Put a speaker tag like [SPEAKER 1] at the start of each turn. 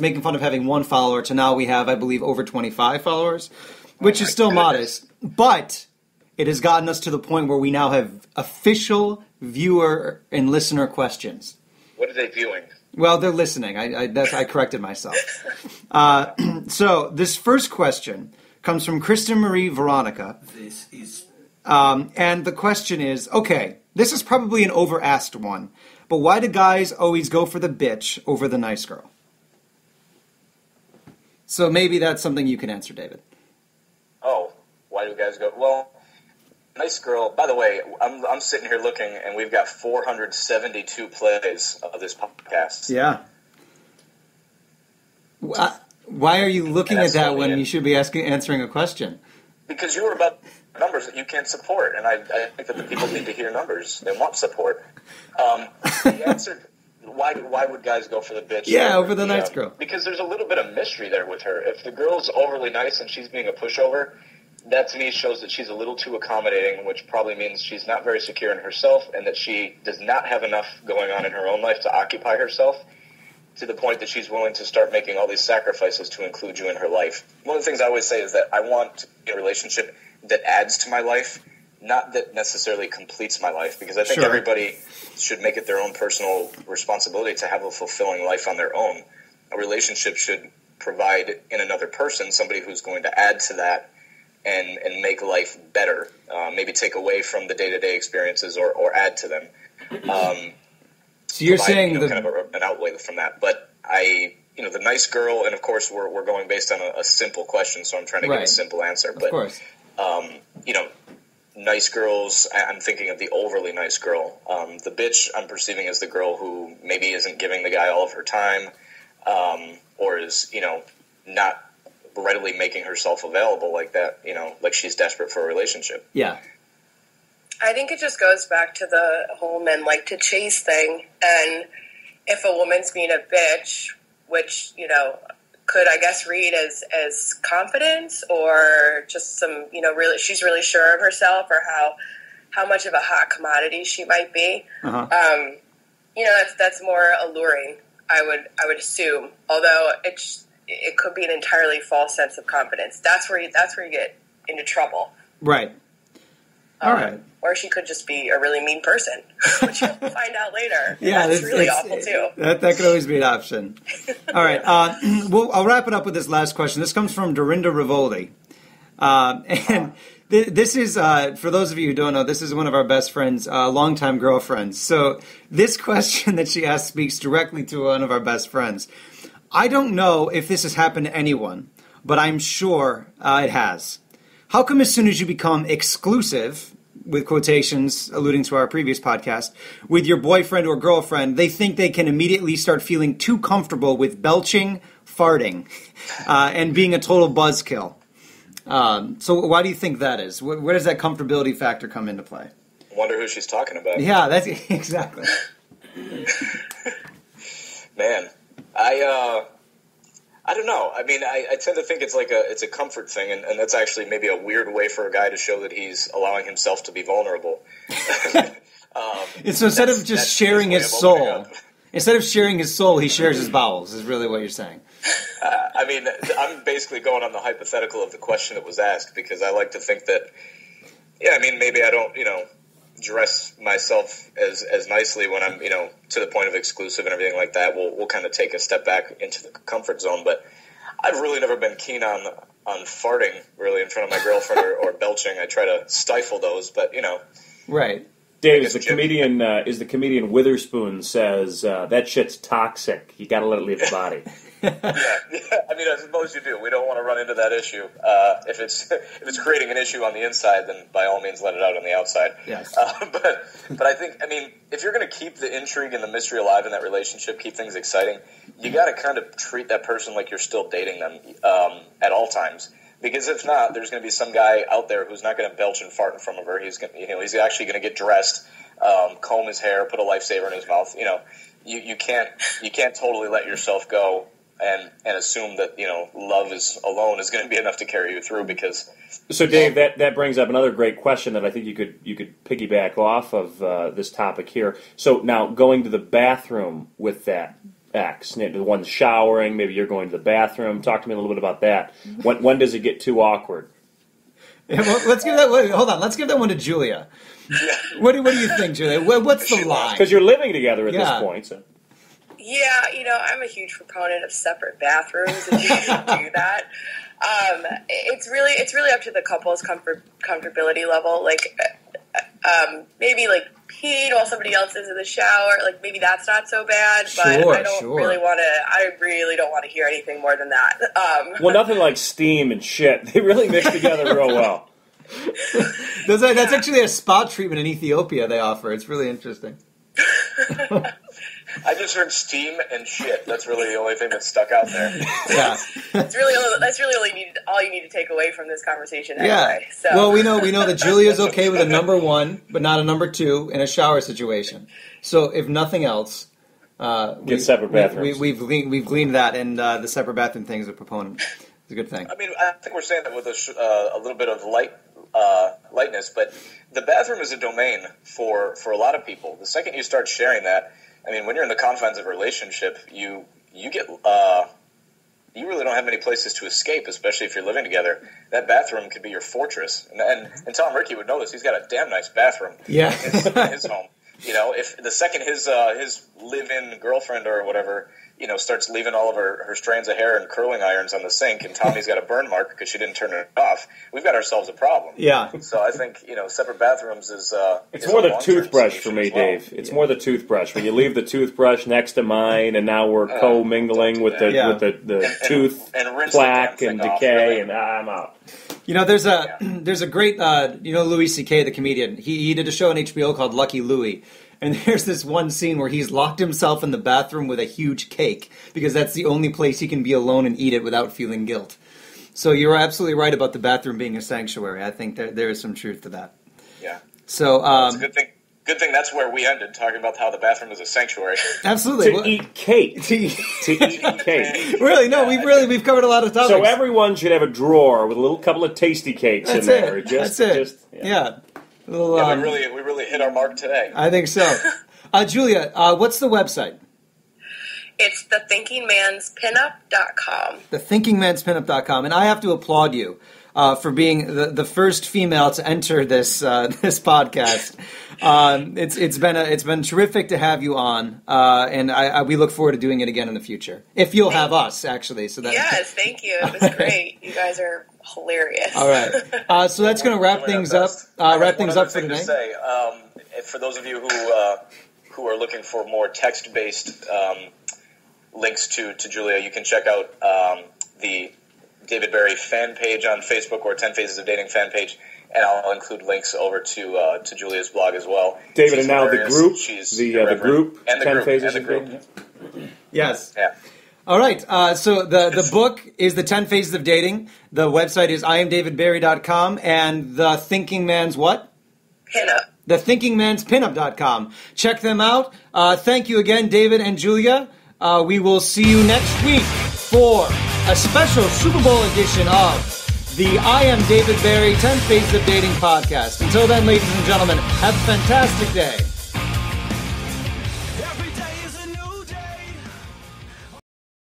[SPEAKER 1] making fun of having 1 follower to now we have, I believe, over 25 followers, which is still modest. But it has gotten us to the point where we now have official viewer and listener questions.
[SPEAKER 2] What are they viewing?
[SPEAKER 1] Well, they're listening. I corrected myself. So this first question comes from Kristen Marie Veronica. And the question is, okay, this is probably an over-asked one, but why do guys always go for the bitch over the nice girl? So maybe that's something you can answer, David.
[SPEAKER 2] Oh, why do guys go? Well, nice girl. By the way, I'm sitting here looking, and we've got 472 plays of this podcast.
[SPEAKER 1] Yeah. Why are you looking at that when you should be answering a question?
[SPEAKER 2] Because you were about numbers that you can't support, and I think that the people need to hear numbers. They want support. The answer... Why would guys go for the bitch?
[SPEAKER 1] Yeah, over the nice girl.
[SPEAKER 2] Because there's a little bit of mystery there with her. If the girl's overly nice and she's being a pushover, that to me shows that she's a little too accommodating, which probably means she's not very secure in herself and that she does not have enough going on in her own life to occupy herself to the point that she's willing to start making all these sacrifices to include you in her life. One of the things I always say is that I want a relationship that adds to my life, not that necessarily completes my life, because I think everybody should make it their own personal responsibility to have a fulfilling life on their own. A relationship should provide in another person somebody who's going to add to that and make life better, maybe take away from the day-to-day experiences or add to them.
[SPEAKER 1] So you're saying
[SPEAKER 2] kind of an outlay from that. But the nice girl, and of course we're going based on a simple question, so I'm trying to give a simple answer. But,
[SPEAKER 1] of course.
[SPEAKER 2] Nice girls, I'm thinking of the overly nice girl. The bitch I'm perceiving as the girl who maybe isn't giving the guy all of her time, or is, not readily making herself available like that, like she's desperate for a relationship.
[SPEAKER 1] Yeah.
[SPEAKER 3] I think it just goes back to the whole men like to chase thing. And if a woman's being a bitch, which, could, I guess, read as confidence or just some, really, she's really sure of herself or how much of a hot commodity she might be.
[SPEAKER 1] Uh-huh.
[SPEAKER 3] That's more alluring, I would assume. Although it could be an entirely false sense of confidence. That's where you get into trouble.
[SPEAKER 1] Right. All right.
[SPEAKER 3] Or she could just be a really mean person, which you'll find out later.
[SPEAKER 1] Yeah,
[SPEAKER 3] that's really awful too.
[SPEAKER 1] That could always be an option. All right. I'll wrap it up with this last question. This comes from Dorinda Rivoldi. And this is, for those of you who don't know, this is one of our best friends, longtime girlfriends. So this question that she asked speaks directly to one of our best friends. I don't know if this has happened to anyone, but I'm sure it has. How come as soon as you become exclusive, with quotations alluding to our previous podcast, with your boyfriend or girlfriend, they think they can immediately start feeling too comfortable with belching, farting, and being a total buzzkill? So why do you think that is? Where does that comfortability factor come into play?
[SPEAKER 2] Wonder who she's talking about.
[SPEAKER 1] Yeah, that's exactly.
[SPEAKER 2] Man, I don't know. I mean, I tend to think it's a comfort thing, and that's actually maybe a weird way for a guy to show that he's allowing himself to be vulnerable.
[SPEAKER 1] And so instead of just sharing his soul, he shares his bowels, is really what you're saying.
[SPEAKER 2] I'm basically going on the hypothetical of the question that was asked, because I like to think that, maybe I don't, dress myself as nicely when I'm, to the point of exclusive and everything like that. We'll kind of take a step back into the comfort zone, but I've really never been keen on farting really in front of my girlfriend or belching. I try to stifle those, but
[SPEAKER 1] Right.
[SPEAKER 4] Dave, is the comedian Witherspoon says that shit's toxic. You got to let it leave the body.
[SPEAKER 2] Yeah. I suppose you do. We don't want to run into that issue. If it's creating an issue on the inside, then by all means let it out on the outside.
[SPEAKER 1] Yes.
[SPEAKER 2] But I think, if you're going to keep the intrigue and the mystery alive in that relationship, keep things exciting, you got to kind of treat that person like you're still dating them at all times. Because if not, there's going to be some guy out there who's not going to belch and fart in front of her. He's actually going to get dressed, comb his hair, put a lifesaver in his mouth. You can't totally let yourself go and assume that love alone is going to be enough to carry you through. Because
[SPEAKER 4] so, Dave, that brings up another great question that I think you could piggyback off of this topic here. So now, going to the bathroom with that, X? The one showering, maybe you're going to the bathroom. Talk to me a little bit about that. When does it get too awkward?
[SPEAKER 1] Yeah, well, let's give that. Hold on, let's give that one to Julia. What do you think, Julia? What's the line?
[SPEAKER 4] Because you're living together at this point. So.
[SPEAKER 3] Yeah, I'm a huge proponent of separate bathrooms if you can do that. It's really up to the couple's comfortability level. Like, maybe like peeing while somebody else is in the shower. Like, maybe that's not so bad. But I really don't want to hear anything more than that.
[SPEAKER 4] Well, nothing like steam and shit. They really mix together real well.
[SPEAKER 1] That's actually a spa treatment in Ethiopia they offer. It's really interesting.
[SPEAKER 2] I just heard steam and shit. That's really the only thing that stuck out there.
[SPEAKER 1] Yeah,
[SPEAKER 3] that's really all you need to take away from this conversation. Anyway,
[SPEAKER 1] yeah.
[SPEAKER 3] So.
[SPEAKER 1] Well, we know that Julia's okay with a number 1, but not a number 2 in a shower situation. So, if nothing else,
[SPEAKER 4] get separate bathrooms.
[SPEAKER 1] We've gleaned that, and the separate bathroom thing is a proponent. It's a good thing.
[SPEAKER 2] I mean, I think we're saying that with a little bit of lightness, but the bathroom is a domain for a lot of people. The second you start sharing that, I mean, when you're in the confines of a relationship, you get you really don't have many places to escape, especially if you're living together. That bathroom could be your fortress. And Tom Rickey would know this. He's got a damn nice bathroom
[SPEAKER 1] in
[SPEAKER 2] his home. If the second his live-in girlfriend or whatever, starts leaving all of her strands of hair and curling irons on the sink, and Tommy's got a burn mark because she didn't turn it off, we've got ourselves a problem.
[SPEAKER 1] Yeah.
[SPEAKER 2] So I think, separate bathrooms is
[SPEAKER 4] it's more the toothbrush for me, Dave. It's more the toothbrush. When you leave the toothbrush next to mine, and now we're co-mingling with the tooth plaque and decay, and I'm out.
[SPEAKER 1] There's a great, Louis C.K., the comedian. He did a show on HBO called Lucky Louie. And there's this one scene where he's locked himself in the bathroom with a huge cake because that's the only place he can be alone and eat it without feeling guilt. So you're absolutely right about the bathroom being a sanctuary. I think there is some truth to that.
[SPEAKER 2] Yeah.
[SPEAKER 1] So
[SPEAKER 2] it's a good thing. Good thing that's where we ended, talking about how the bathroom is a sanctuary.
[SPEAKER 1] Absolutely.
[SPEAKER 4] To eat cake. To eat cake.
[SPEAKER 1] Really? No, we've covered a lot of topics.
[SPEAKER 4] So everyone should have a drawer with a couple of tasty cakes in there.
[SPEAKER 1] That's it. Yeah.
[SPEAKER 2] We really hit our mark today.
[SPEAKER 1] I think so. Julia, what's the website?
[SPEAKER 3] It's thethinkingmanspinup.com.
[SPEAKER 1] Thethinkingmanspinup.com. And I have to applaud you for being the first female to enter this podcast. It's been terrific to have you on, and we look forward to doing it again in the future. If you'll have us, actually.
[SPEAKER 3] Yes, thank you. It was great. You guys are hilarious.
[SPEAKER 1] All right. So that's going to wrap things up. Wrap things up for today.
[SPEAKER 2] To say, for those of you who are looking for more text-based links to Julia, you can check out the David Berry fan page on Facebook, or 10 Phases of Dating fan page, and I'll include links over to Julia's blog as well.
[SPEAKER 4] David, and now the group, the group,
[SPEAKER 2] and the
[SPEAKER 4] 10
[SPEAKER 2] group,
[SPEAKER 4] Phases
[SPEAKER 2] and the
[SPEAKER 4] of
[SPEAKER 2] group.
[SPEAKER 4] Dating.
[SPEAKER 1] Yes.
[SPEAKER 2] Yeah.
[SPEAKER 1] All right. So the book is The 10 Phases of Dating. The website is IamDavidBerry.com, and The Thinking Man's what?
[SPEAKER 3] Pinup.
[SPEAKER 1] TheThinkingMan'sPinup.com. Check them out. Thank you again, David and Julia. We will see you next week for a special Super Bowl edition of the I Am David Berry 10 Phases of Dating podcast. Until then, ladies and gentlemen, have a fantastic day.